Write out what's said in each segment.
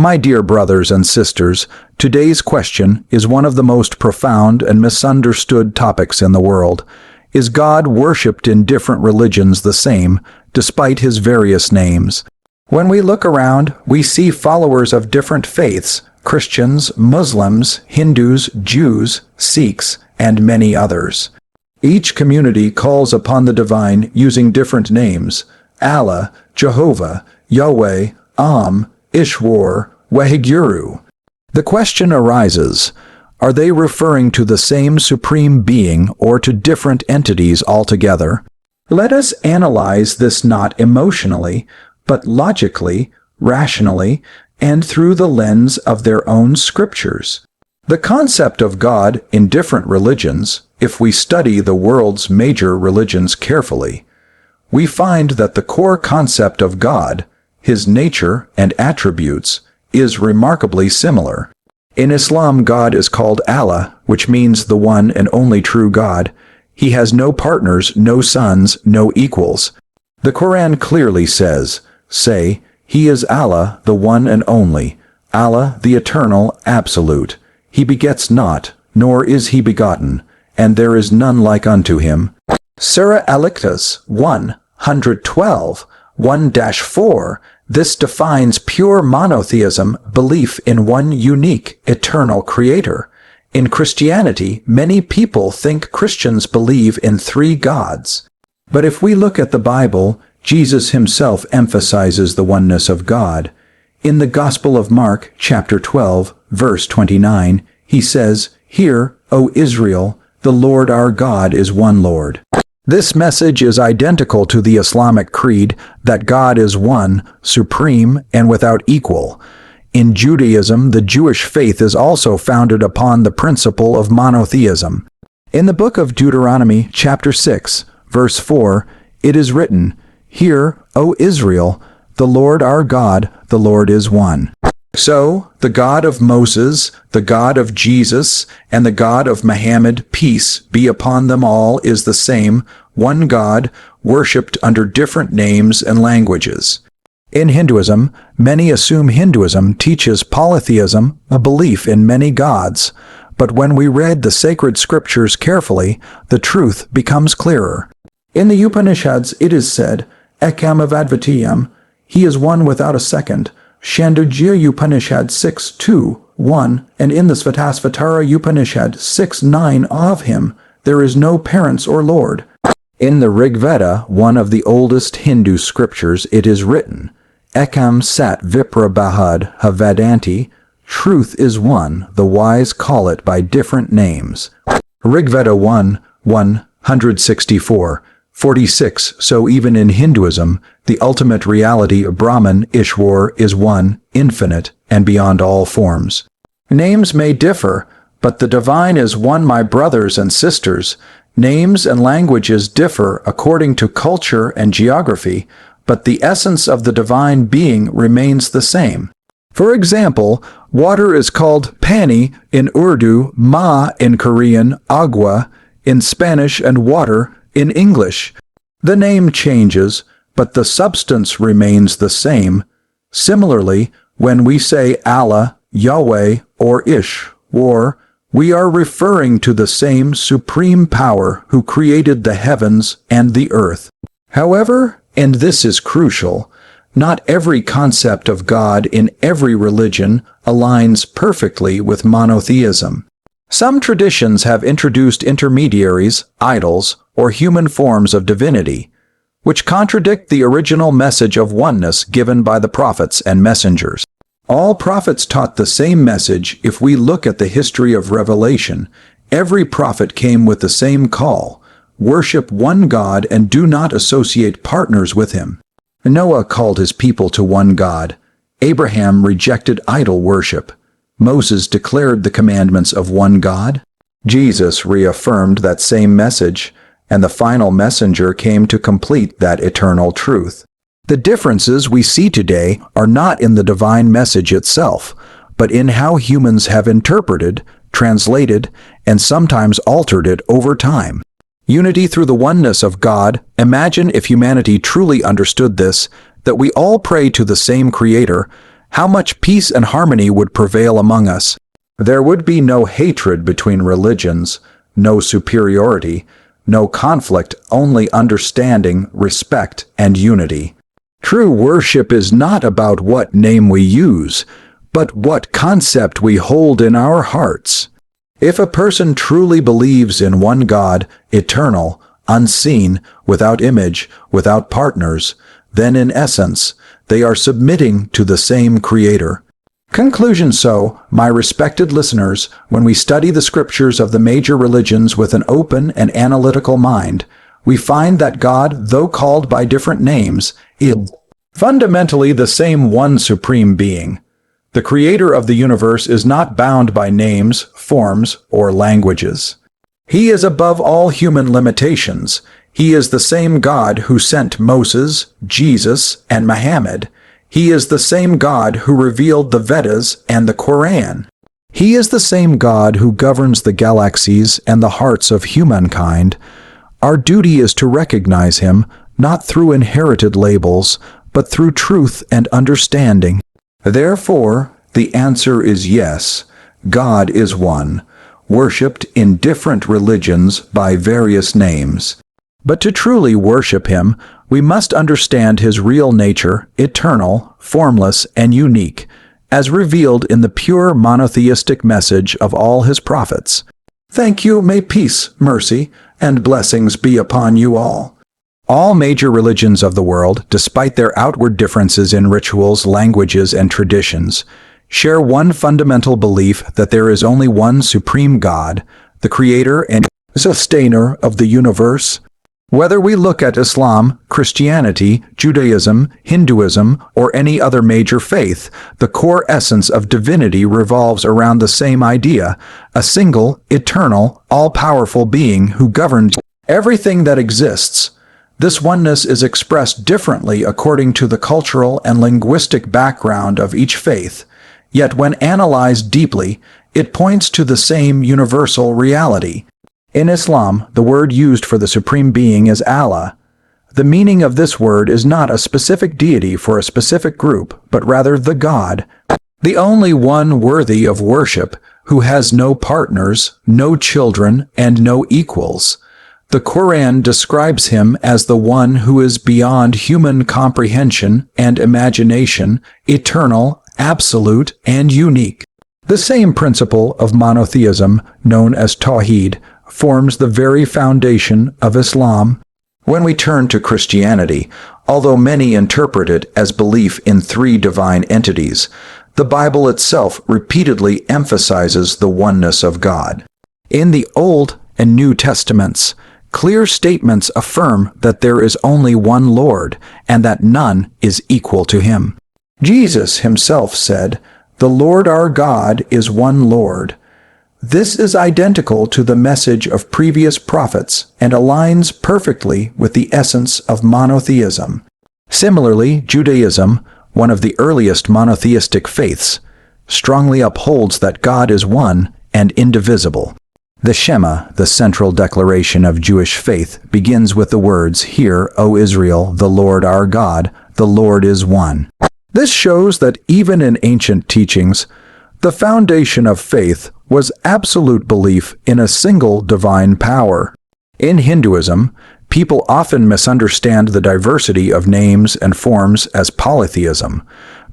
My dear brothers and sisters, today's question is one of the most profound and misunderstood topics in the world. Is God worshipped in different religions the same, despite his various names? When we look around, we see followers of different faiths: Christians, Muslims, Hindus, Jews, Sikhs, and many others. Each community calls upon the divine using different names: Allah, Jehovah, Yahweh, Ishwar, Waheguru. The question arises, are they referring to the same supreme being or to different entities altogether? Let us analyze this not emotionally, but logically, rationally, and through the lens of their own scriptures. The concept of God in different religions, if we study the world's major religions carefully, we find that the core concept of God, his nature and attributes, is remarkably similar. In Islam, God is called Allah, which means the one and only true God. He has no partners, no sons, no equals. The Quran clearly says, "Say, He is Allah, the one and only, Allah, the eternal, absolute. He begets not, nor is he begotten, and there is none like unto him." Surah Al-Ikhlas 112, 1-4. This defines pure monotheism, belief in one unique, eternal creator. In Christianity, many people think Christians believe in three gods. But if we look at the Bible, Jesus himself emphasizes the oneness of God. In the Gospel of Mark, chapter 12, verse 29, he says, "Hear, O Israel, the Lord our God is one Lord." This message is identical to the Islamic creed that God is one, supreme, and without equal. In Judaism, the Jewish faith is also founded upon the principle of monotheism. In the book of Deuteronomy, chapter 6, verse 4, it is written, "Hear, O Israel, the Lord our God, the Lord is one." So, the God of Moses, the God of Jesus, and the God of Muhammad, peace be upon them all, is the same, one God, worshipped under different names and languages. In Hinduism, many assume Hinduism teaches polytheism, a belief in many gods. But when we read the sacred scriptures carefully, the truth becomes clearer. In the Upanishads it is said, "Ekam Advitiyam," he is one without a second. Chandogya Upanishad 6:2-1, and in the Svatasvatara Upanishad 6:9 of him, there is no parents or lord. In the Rig Veda, one of the oldest Hindu scriptures, it is written, "Ekam Sat Vipra Bahad Havadanti," truth is one, the wise call it by different names. Rig Veda 1:164. 46. So even in Hinduism, the ultimate reality of Brahman, Ishwar, is one, infinite, and beyond all forms. Names may differ, but the divine is one, my brothers and sisters. Names and languages differ according to culture and geography, but the essence of the divine being remains the same. For example, water is called pani in Urdu, ma in Korean, agua in Spanish, and water in English. The name changes, but the substance remains the same. Similarly, when we say Allah, Yahweh, or Ishwar, we are referring to the same supreme power who created the heavens and the earth. However, and this is crucial, not every concept of God in every religion aligns perfectly with monotheism. Some traditions have introduced intermediaries, idols, or human forms of divinity, which contradict the original message of oneness given by the prophets and messengers. All prophets taught the same message. If we look at the history of Revelation, every prophet came with the same call: worship one God and do not associate partners with him. Noah called his people to one God. Abraham rejected idol worship. Moses declared the commandments of one God. Jesus reaffirmed that same message, and the final messenger came to complete that eternal truth. The differences we see today are not in the divine message itself, but in how humans have interpreted, translated, and sometimes altered it over time. Unity through the oneness of God. Imagine if humanity truly understood this, that we all pray to the same Creator. how much peace and harmony would prevail among us. There would be no hatred between religions, no superiority, no conflict, only understanding, respect, and unity. True worship is not about what name we use, but what concept we hold in our hearts. If a person truly believes in one God, eternal, unseen, without image, without partners, then in essence, they are submitting to the same Creator. Conclusion: so, my respected listeners, when we study the scriptures of the major religions with an open and analytical mind, we find that God, though called by different names, is fundamentally the same one supreme being. The Creator of the universe is not bound by names, forms, or languages. He is above all human limitations. He is the same God who sent Moses, Jesus, and Muhammad. He is the same God who revealed the Vedas and the Quran. He is the same God who governs the galaxies and the hearts of humankind. Our duty is to recognize Him, not through inherited labels, but through truth and understanding. Therefore, the answer is yes, God is one, worshipped in different religions by various names. But to truly worship Him, we must understand His real nature, eternal, formless, and unique, as revealed in the pure monotheistic message of all His prophets. Thank you, may peace, mercy, and blessings be upon you all. All major religions of the world, despite their outward differences in rituals, languages, and traditions, share one fundamental belief that there is only one supreme God, the Creator and Sustainer of the universe. Whether we look at Islam, Christianity, Judaism, Hinduism, or any other major faith, the core essence of divinity revolves around the same idea: a single, eternal, all-powerful being who governs everything that exists. This oneness is expressed differently according to the cultural and linguistic background of each faith, yet when analyzed deeply, it points to the same universal reality. In Islam, the word used for the Supreme Being is Allah. The meaning of this word is not a specific deity for a specific group, but rather the God, the only one worthy of worship, who has no partners, no children, and no equals. The Quran describes Him as the one who is beyond human comprehension and imagination, eternal, absolute, and unique. The same principle of monotheism, known as Tawhid, forms the very foundation of Islam. When we turn to Christianity, although many interpret it as belief in three divine entities, the Bible itself repeatedly emphasizes the oneness of God. In the Old and New Testaments, clear statements affirm that there is only one Lord and that none is equal to Him. Jesus Himself said, "The Lord our God is one Lord." This is identical to the message of previous prophets and aligns perfectly with the essence of monotheism. Similarly, Judaism, one of the earliest monotheistic faiths, strongly upholds that God is one and indivisible. The Shema, the central declaration of Jewish faith, begins with the words, "Hear, O Israel, the Lord our God, the Lord is one." This shows that even in ancient teachings, the foundation of faith was absolute belief in a single divine power. In Hinduism, people often misunderstand the diversity of names and forms as polytheism,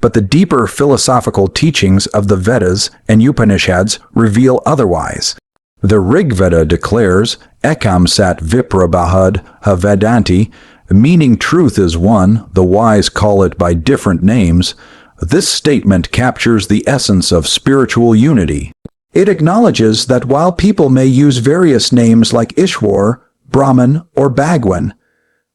but the deeper philosophical teachings of the Vedas and Upanishads reveal otherwise. The Rig Veda declares, "Ekam sat viprabhahad havedanti," meaning truth is one, the wise call it by different names. This statement captures the essence of spiritual unity. It acknowledges that while people may use various names like Ishwar, Brahman, or Bhagwan,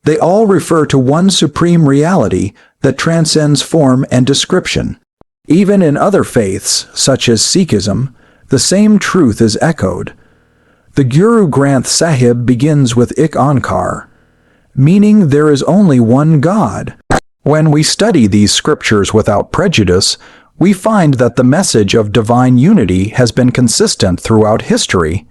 they all refer to one supreme reality that transcends form and description. Even in other faiths, such as Sikhism, the same truth is echoed. The Guru Granth Sahib begins with Ik Onkar, meaning there is only one God. When we study these scriptures without prejudice, we find that the message of divine unity has been consistent throughout history.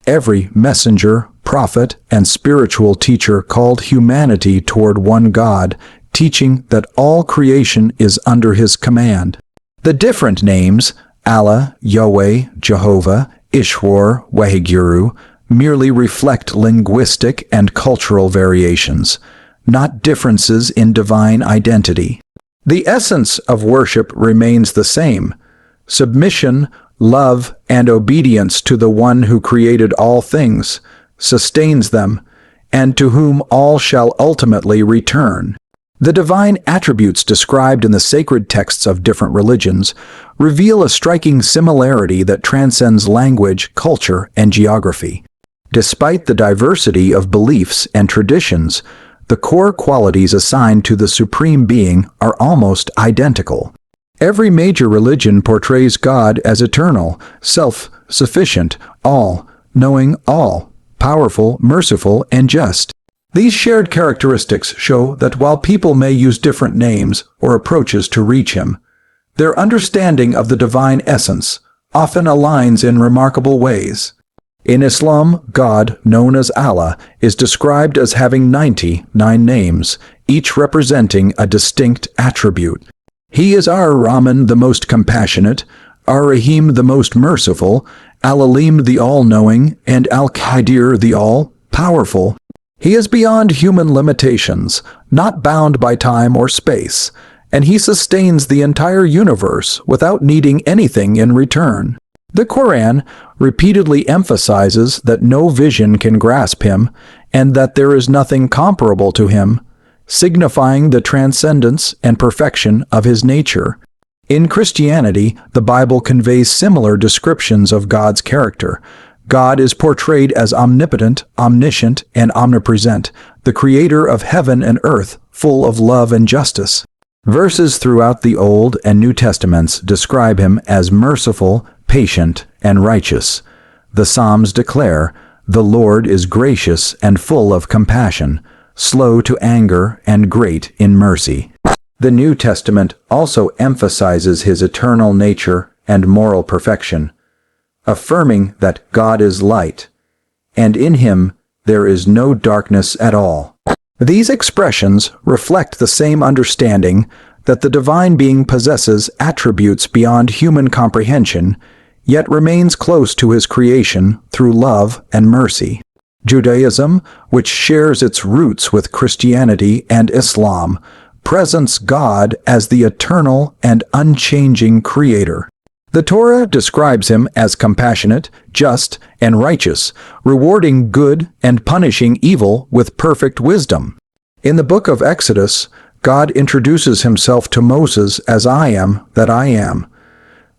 Every messenger, prophet, and spiritual teacher called humanity toward one God, teaching that all creation is under His command. The different names, Allah, Yahweh, Jehovah, Ishwar, Waheguru, merely reflect linguistic and cultural variations, not differences in divine identity. The essence of worship remains the same: submission, love, and obedience to the one who created all things, sustains them, and to whom all shall ultimately return. The divine attributes described in the sacred texts of different religions reveal a striking similarity that transcends language, culture, and geography. Despite the diversity of beliefs and traditions, the core qualities assigned to the Supreme Being are almost identical. Every major religion portrays God as eternal, self-sufficient, all-knowing, all-powerful, merciful, and just. These shared characteristics show that while people may use different names or approaches to reach Him, their understanding of the divine essence often aligns in remarkable ways. In Islam, God, known as Allah, is described as having 99 names, each representing a distinct attribute. He is Ar-Rahman, the most compassionate, Ar-Rahim, the most merciful, Al-Alim, the all-knowing, and Al-Qadir, the all-powerful. He is beyond human limitations, not bound by time or space, and He sustains the entire universe without needing anything in return. The Quran repeatedly emphasizes that no vision can grasp Him and that there is nothing comparable to Him, signifying the transcendence and perfection of His nature. In Christianity, the Bible conveys similar descriptions of God's character. God is portrayed as omnipotent, omniscient, and omnipresent, the creator of heaven and earth, full of love and justice. Verses throughout the Old and New Testaments describe Him as merciful, patient, and righteous. The Psalms declare, "The Lord is gracious and full of compassion, slow to anger and great in mercy." The New Testament also emphasizes His eternal nature and moral perfection, affirming that God is light, and in Him there is no darkness at all. These expressions reflect the same understanding that the divine being possesses attributes beyond human comprehension, yet remains close to His creation through love and mercy. Judaism, which shares its roots with Christianity and Islam, presents God as the eternal and unchanging Creator. The Torah describes Him as compassionate, just, and righteous, rewarding good and punishing evil with perfect wisdom. In the book of Exodus, God introduces Himself to Moses as "I am that I am,"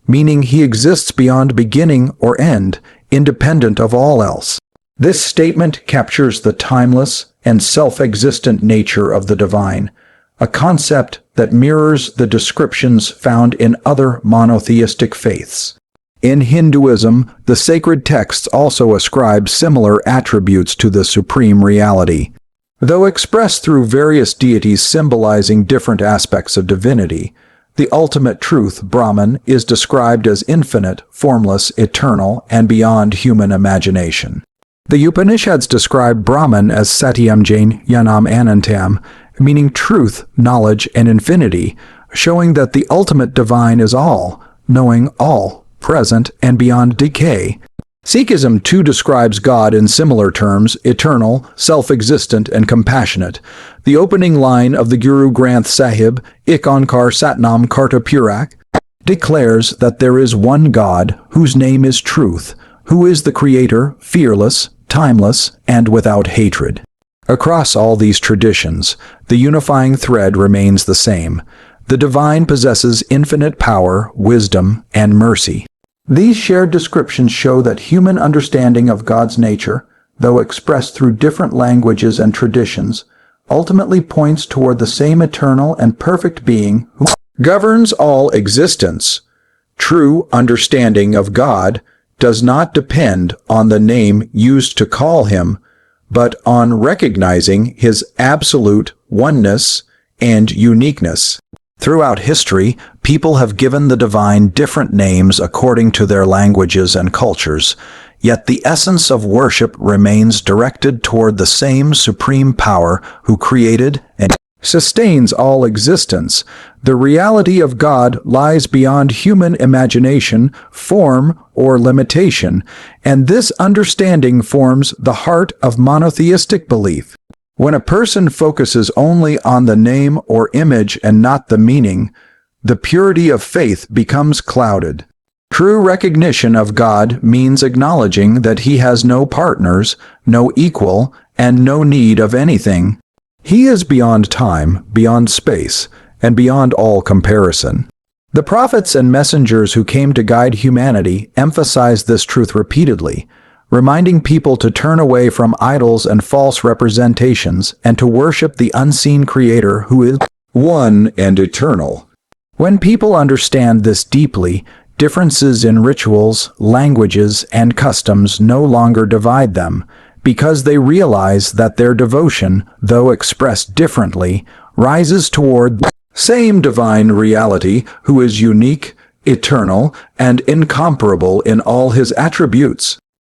meaning He exists beyond beginning or end, independent of all else. This statement captures the timeless and self-existent nature of the divine, a concept that mirrors the descriptions found in other monotheistic faiths. In Hinduism, the sacred texts also ascribe similar attributes to the supreme reality. Though expressed through various deities symbolizing different aspects of divinity, the ultimate truth, Brahman, is described as infinite, formless, eternal, and beyond human imagination. The Upanishads describe Brahman as Satyam Jain Yanam Anantam, meaning truth, knowledge, and infinity, showing that the ultimate divine is all, knowing all, present, and beyond decay. Sikhism too describes God in similar terms: eternal, self-existent, and compassionate. The opening line of the Guru Granth Sahib, Ik Onkar Satnam Karta Purak, declares that there is one God whose name is truth, who is the Creator, fearless, timeless, and without hatred. Across all these traditions, the unifying thread remains the same. The divine possesses infinite power, wisdom, and mercy. These shared descriptions show that human understanding of God's nature, though expressed through different languages and traditions, ultimately points toward the same eternal and perfect being who governs all existence. True understanding of God does not depend on the name used to call Him, but on recognizing His absolute oneness and uniqueness. Throughout history, people have given the divine different names according to their languages and cultures, yet the essence of worship remains directed toward the same supreme power who created and sustains all existence. The reality of God lies beyond human imagination, form, or limitation, and this understanding forms the heart of monotheistic belief. When a person focuses only on the name or image and not the meaning, the purity of faith becomes clouded. True recognition of God means acknowledging that He has no partners, no equal, and no need of anything. He is beyond time, beyond space, and beyond all comparison. The prophets and messengers who came to guide humanity emphasized this truth repeatedly, reminding people to turn away from idols and false representations and to worship the unseen Creator who is one and eternal. When people understand this deeply, differences in rituals, languages, and customs no longer divide them, because they realize that their devotion, though expressed differently, rises toward the same divine reality who is unique, eternal, and incomparable in all His attributes.